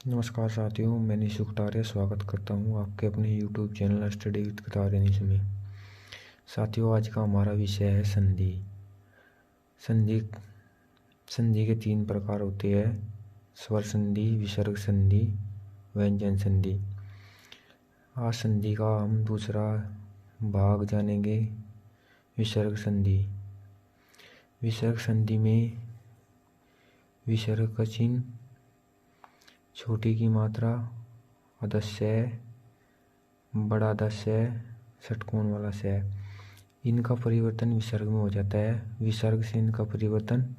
नमस्कार साथियों, मैं निशु कटारिया स्वागत करता हूं आपके अपने YouTube channel study with Kataria Nishu में। साथियों, आज का हमारा विषय है संधि। संधि संधि के 3 प्रकार होते हैं: स्वर संधि, विसर्ग संधि, व्यंजन संधि। आज संधि का हम दूसरा भाग जानेंगे, विसर्ग संधि। विसर्ग संधि में विसर्ग का चिन्ह, छोटी की मात्रा, अदस्य, बड़ा दस्य, षटकोण वाला से, इनका परिवर्तन विसर्ग में हो जाता है। विसर्ग से इनका परिवर्तन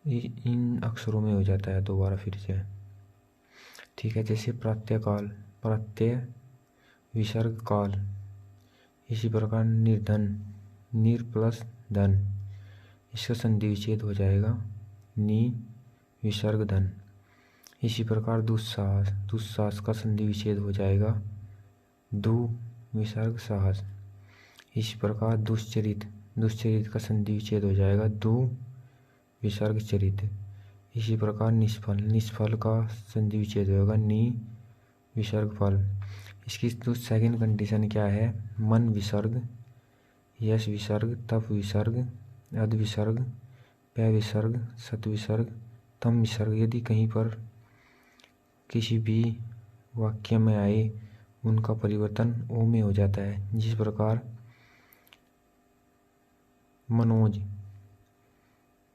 इन अक्षरों में हो जाता है। दोबारा फिर से, ठीक है। जैसे प्रत्यय काल, प्रत्यय विसर्ग काल। इसी प्रकार निर्धन, निर प्लस धन, इसका संधि विच्छेद हो जाएगा, नी विसर्ग धन। इसी प्रकार दुस्साहस, दुस्साहस का संधि विच्छेद हो जाएगा, दु विसर्ग साहस। इसी प्रकार दुश्चरित, दुश्चरित का संधि विच्छेद हो जाएगा, दु विसर्ग चरित। इसी प्रकार निष्फल, निष्फल का संधि विच्छेद होगा, नी विसर्ग फल। इसकी सेकंड कंडीशन क्या है? मन विसर्ग, यश विसर्ग, तप विसर्ग, अध विसर्ग, पै विसर्ग, सत विसर्ग, तम विसर्ग यदि कहीं पर किसी भी वाक्य में आए, उनका परिवर्तन ओ में हो जाता है। जिस प्रकार मनोज,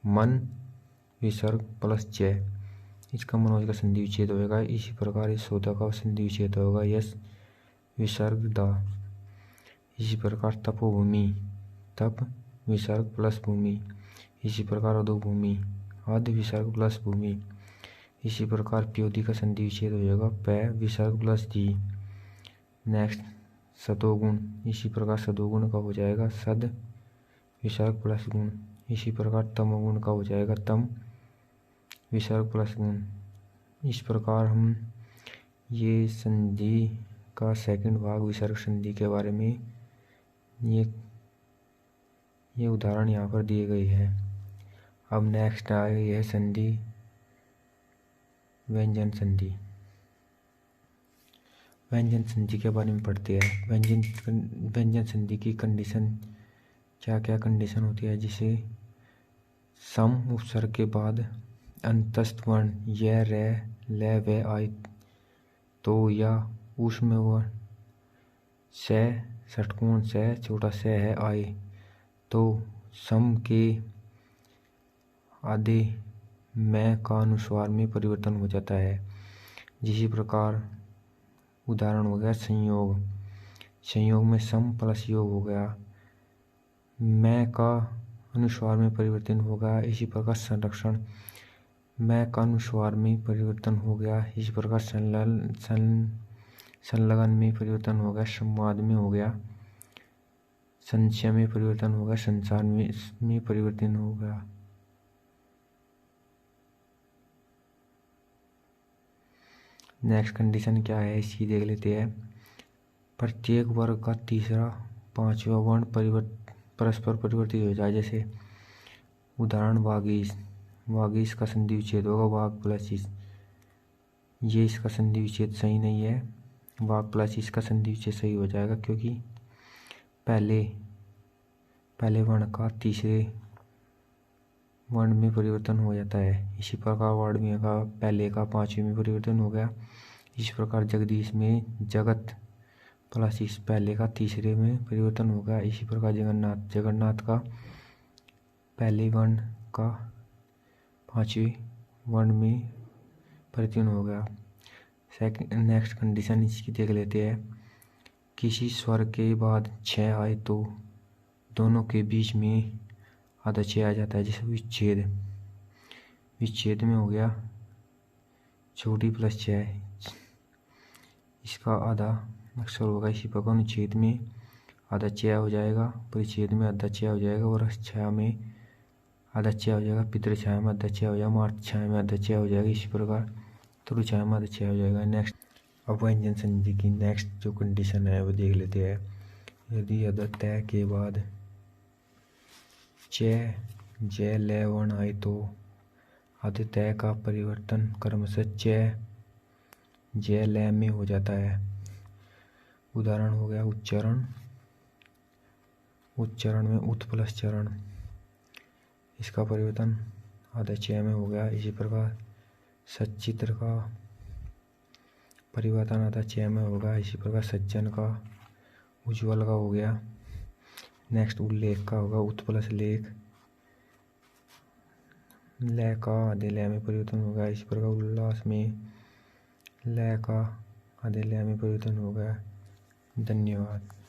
मन विसर्ग प्लस च, इसका मनोज का संधि विच्छेद होगा। इसी प्रकार यशोदा का संधि विच्छेद होगा, यश विसर्ग दा। इसी प्रकार तपोभूमि, तप विसर्ग प्लस भूमि। इसी प्रकार अधोभूमि, अध विसर्ग प्लस भूमि। इसी प्रकार प्योदी का संधि विच्छेद हो जाएगा, पै विसर्ग प्लस दी। नेक्स्ट सदोगुण, इसी प्रकार सदोगुण का हो जाएगा, सद विसर्ग प्लस गुण। इसी प्रकार तमोगुण का हो जाएगा, तम विसर्ग प्लस गुण। इस प्रकार हम ये संधि का सेकंड भाग विसर्ग संधि के बारे में ये उदाहरण यहाँ पर दिए गए हैं। अब नेक्स्ट आए यह संधि व्यंजन संधि। व्यंजन संधि के बारे में पढ़ते हैं। व्यंजन संधि की कंडीशन क्या क्या कंडीशन होती है? जिसे सम उपसर्ग के बाद अंतस्थ वर्ण य, रे, ल, व आए तो, या उसमें वर्ण से, षटकोण से, छोटा से है आए तो सम के आधे मैं का अनुस्वार में परिवर्तन हो जाता है। जिसी प्रकार उदाहरण हो गया संयोग, संयोग में सम प्लस योग हो गया, मैं का अनुस्वार में परिवर्तन हो गया। इसी प्रकार संरक्षण, मैं का अनुस्वार में परिवर्तन हो गया। इसी प्रकार संलग्न में परिवर्तन हो गया, संवाद में हो गया, संशय में परिवर्तन हो गया, संसार में परिवर्तन हो गया। नेक्स्ट कंडीशन क्या है, इसकी देख लेते हैं। प्रत्येक वर्ग का तीसरा पांचवा वर्ण परस्पर परिवर्तित हो जाए। जैसे उदाहरण वागीश, वागीश का संधि विच्छेद होगा, वाग प्लस इस। ये इसका संधि विच्छेद सही नहीं है, वाग प्लस इसका संधि विच्छेद सही हो जाएगा, क्योंकि पहले वर्ण का तीसरे वर्ण में परिवर्तन हो जाता है। इसी प्रकार वाड़वी का पहले का पांचवें में परिवर्तन हो गया। इस प्रकार जगदीश में जगत प्लस इस पहले का तीसरे में परिवर्तन हो गया। इसी प्रकार जगन्नाथ, जगन्नाथ का पहले वर्ण का पांचवें वर्ण में परिवर्तन हो गया। नेक्स्ट कंडीशन इसकी देख लेते हैं। किसी स्वर के बाद छ आए तो दोनों के बीच में आधा छ आ जाता है। जैसे विच्छेद, विच्छेद में हो गया छोटी प्लस छ, इसका आधा अक्षर होगा। इसी प्रकार अनुच्छेद में आधा छ हो जाएगा, परिच्छेद में आधा छ हो जाएगा, और छाया में आधा छ हो जाएगा, पितृ छाया में आधा छ हो जाएगा, मातृ छाया में आधा छ हो जाएगा। इसी प्रकार तुरु छाया में आधा छ हो जाएगा। नेक्स्ट अब व्यंजन संधि की नेक्स्ट जो कंडीशन है वो देख लेते हैं। यदि आधा तय के बाद च, ज, ल वर्ण आए तो आधे तय का परिवर्तन क्रमशः च, जय लय में हो जाता है। उदाहरण हो गया उच्चारण, उच्चारण में उत प्लस चरण, इसका परिवर्तन आधा च में हो गया। इसी प्रकार सच्चित्र का परिवर्तन आधा च में होगा। इसी प्रकार सज्जन का उज्ज्वल का हो गया। नेक्स्ट उल्लेख का होगा उत प्लस लेख, लय का आधे लय में परिवर्तन होगा। इसी प्रकार उल्लास में लय का आधे लय में परिवर्तन होगा। धन्यवाद।